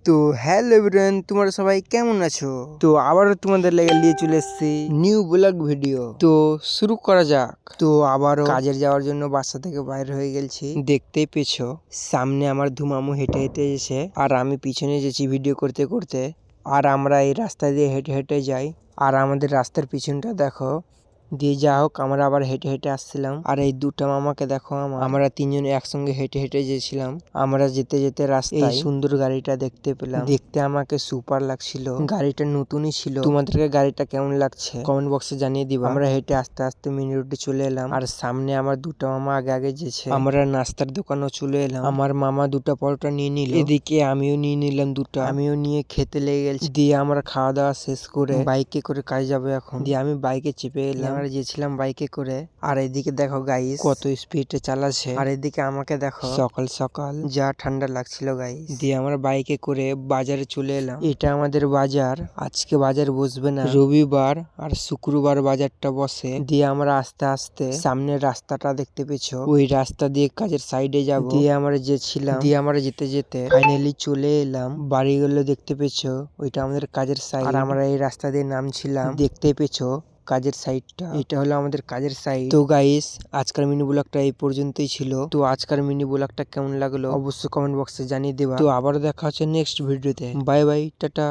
তো hello everyone, তোমরা সবাই কেমন আছো? তো আবারও তোমাদের লেগে নিয়ে চলে এসেছি নিউ ব্লগ ভিডিও। তো শুরু করা যাক। তো আবারও কাজের যাওয়ার জন্য বাসা থেকে বাইরে হয়ে গেছি। দেখতেই পেছো সামনে আমার ধুমামু হেঁটে হেঁটে এসে, আর আমি পিছনে যেছি ভিডিও করতে করতে। আর আমরা এই রাস্তা দিয়ে হেঁটে হেঁটে যাই। আর আমাদের রাস্তার পিছনটা দেখো। দিয়ে যা হোক, আমরা আবার হেঁটে হেঁটে আসছিলাম। আর এই দুটা মামাকে দেখো, আমরা তিনজনে একসঙ্গে হেঁটে হেঁটে যেছিলাম। আমরা যেতে যেতে রাস্তায় এই সুন্দর গাড়িটা দেখতে পেলাম। দেখতে আমাকে সুপার লাগছিল। গাড়িটা নতুনই ছিল। তোমাদেরকে গাড়িটা কেমন লাগছে কমেন্ট বক্সে জানিয়ে দিবা। আমরা হেঁটে আস্তে আস্তে মেন রোডে চলে এলাম। আর সামনে আমার দুটা মামা আগে আগে যেছে। আমরা নাস্তার দোকানেও চলে এলাম। আমার মামা দুটা পরোটা নিয়ে নিল, এদিকে আমিও নিয়ে নিলাম দুটা। আমিও নিয়ে খেতে লেগে গেছি। দিয়ে আমরা খাওয়া দাওয়া শেষ করে বাইকে করে কাজে যাবো এখন। দিয়ে আমি বাইকে চেপে এলাম। আমরা গেছিলাম বাইকে করে। আর এদিকে দেখো গাইস কত স্পিডে চালাচ্ছে। আর এদিকে আমাকে দেখো সকাল সকাল যা ঠান্ডা লাগছিল গাইস। দিয়ে আমরা বাইকে করে বাজারে চলে এলাম। এটা আমাদের বাজার। আজকে বাজার বসবে না, রবিবার আর শুক্রবার বাজারটা বসে। দিয়ে আমরা আস্তে আস্তে সামনের রাস্তাটা দেখতে পেছো, ওই রাস্তা দিয়ে কাজের সাইডে যাব। দিয়ে আমরা যেছিলাম। দিয়ে আমরা যেতে যেতে ফাইনালি চলে এলাম। বাড়িগুলো দেখতে পেছো, ওইটা আমাদের কাজের সাইড। আর আমরা এই রাস্তা দিয়ে নামছিলাম। দেখতে পেছো কাজের সাইডটা, এটা হলো আমাদের কাজের সাইড। তো গাইস, আজকের মিনি ব্লগটা এই পর্যন্তই ছিল। তো আজকের মিনি ব্লগটা কেমন লাগলো অবশ্যই কমেন্ট বক্সে জানিয়ে দেবা। তো আবার দেখা হচ্ছে নেক্সট ভিডিওতে। Bye bye, tata.